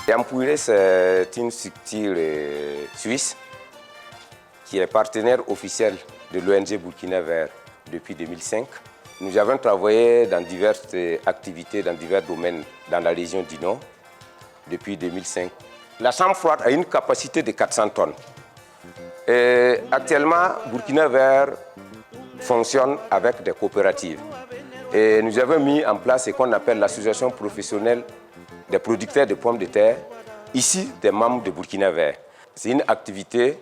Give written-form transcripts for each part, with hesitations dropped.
Yampouré, c'est une structure suisse qui est partenaire officiel de l'ONG Burkina Vert depuis 2005. Nous avons travaillé dans diverses activités, dans divers domaines dans la région du Nord depuis 2005. La chambre froide a une capacité de 400 tonnes. Et actuellement, Burkina Vert fonctionne avec des coopératives. Et nous avons mis en place ce qu'on appelle l'association professionnelle des producteurs de pommes de terre, ici des membres de Burkina Vert. C'est une activité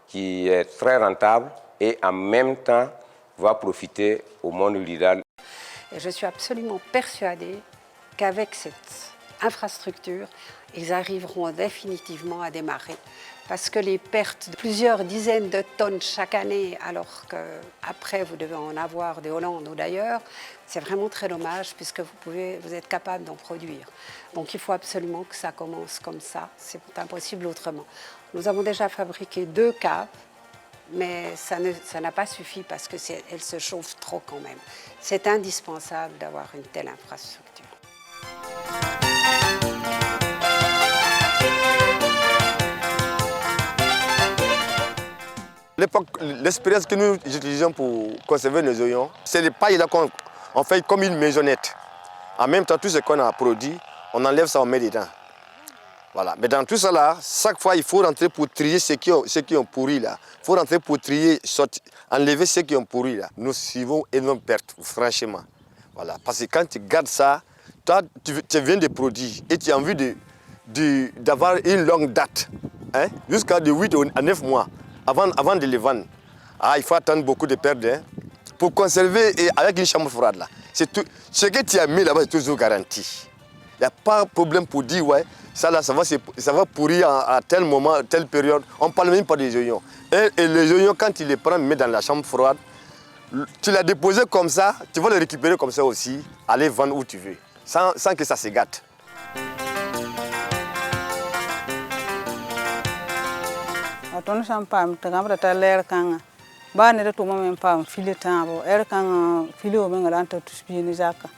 qui est très rentable et en même temps va profiter au monde rural. Et je suis absolument persuadée qu'avec cette infrastructure, ils arriveront définitivement à démarrer. Parce que les pertes de plusieurs dizaines de tonnes chaque année, alors qu'après vous devez en avoir de Hollande ou d'ailleurs, c'est vraiment très dommage puisque vous êtes capable d'en produire. Donc il faut absolument que ça commence comme ça, c'est impossible autrement. Nous avons déjà fabriqué 2 caves, mais ça n'a pas suffi parce qu'elles se chauffent trop quand même. C'est indispensable d'avoir une telle infrastructure. L'expérience que nous utilisons pour conserver nos oignons, c'est les pailles là qu'on fait comme une maisonnette. En même temps, tout ce qu'on a produit, on enlève ça, on met dedans. Voilà. Mais dans tout ça là, chaque fois, il faut rentrer pour trier ceux qui ont pourri là. Il faut rentrer pour trier, enlever ceux qui ont pourri là. Nous suivons énorme perte, franchement. Voilà. Parce que quand tu gardes ça, toi, tu viens de produits et tu as envie d'avoir une longue date, hein, jusqu'à de 8 à 9 mois. Avant de les vendre, il faut attendre beaucoup de pertes pour conserver et avec une chambre froide là. Tout, ce que tu as mis là-bas est toujours garanti. Il n'y a pas de problème pour dire ouais, ça là ça va pourrir à tel moment, à telle période. On ne parle même pas des oignons. Et les oignons, quand tu les prends, mets dans la chambre froide, tu l'as déposé comme ça, tu vas les récupérer comme ça aussi, aller vendre où tu veux, sans que ça se gâte. Ton champagne, tu as ta l'air quand ba ne to même pas filer temps er quand filer au même là tu spies ni zaka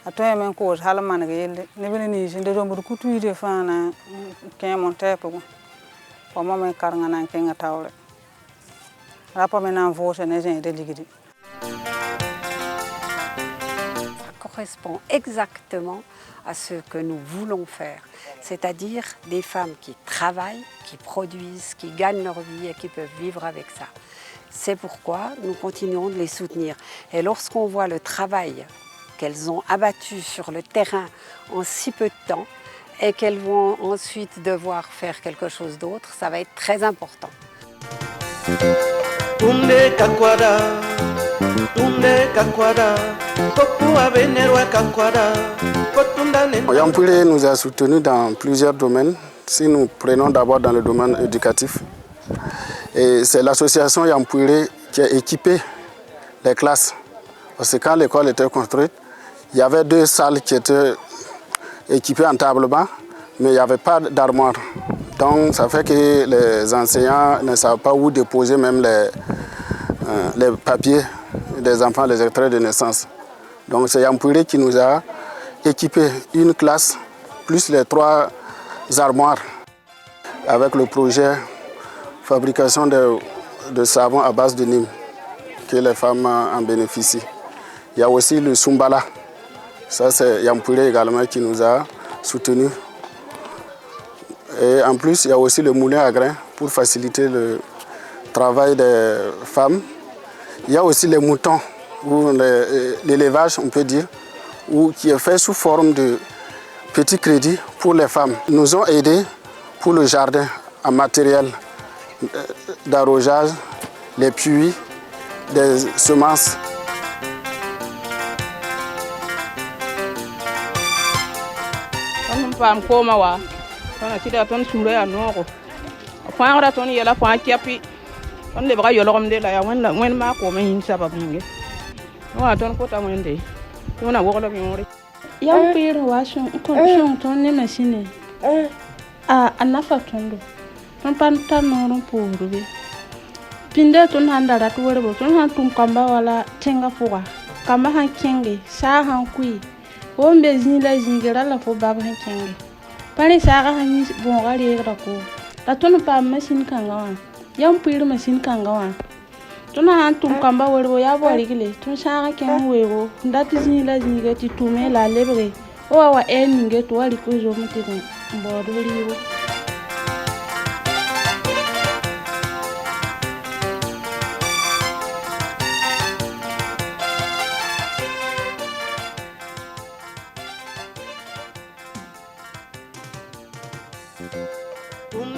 ato men ko hala man gele ne bene ni jinde do mbur kutu de fana ken mon tepo ko mama karanga nan ken tawle rapa men en vote ne de ligidi. Ça correspond exactement à ce que nous voulons faire, c'est-à-dire des femmes qui travaillent, qui produisent, qui gagnent leur vie et qui peuvent vivre avec ça. C'est pourquoi nous continuons de les soutenir. Et lorsqu'on voit le travail qu'elles ont abattu sur le terrain en si peu de temps et qu'elles vont ensuite devoir faire quelque chose d'autre, ça va être très important. Yampouré nous a soutenus dans plusieurs domaines. Si nous prenons d'abord dans le domaine éducatif, et c'est l'association Yampouré qui a équipé les classes. Parce que quand l'école était construite, il y avait 2 salles qui étaient équipées en table-banc, mais il n'y avait pas d'armoire. Donc ça fait que les enseignants ne savent pas où déposer même les papiers des enfants, les extraits de naissance. Donc c'est Yampouré qui nous a équipé une classe, plus les 3 armoires, avec le projet fabrication de savon à base de Nîmes, que les femmes en bénéficient. Il y a aussi le Sumbala, ça c'est Yampouré également qui nous a soutenus. Et en plus, il y a aussi le moulin à grains pour faciliter le travail des femmes. Il y a aussi les moutons, ou l'élevage, on peut dire, qui est fait sous forme de petits crédits pour les femmes. Ils nous ont aidés pour le jardin en matériel d'arrosage, les puits, des semences. Yampouré wasun kon ton ne machine a nafa tondo ton panta noron pourbe pinde ton handara to werbo ton han tum kamba wala tenga fuwa kamba han kenge sa han kui o mbe zinla zingira la fo baba han kenge pare saga hani bon gari ra ko ta tun pa machine kanga wa yam pir machine kanga wa tuna han tum kamba werbo ya bo rigile tun saga ken wego ndati zini la zini ga ti tume la lebre o wa en nge to wali ko zo mutego mbodo riwo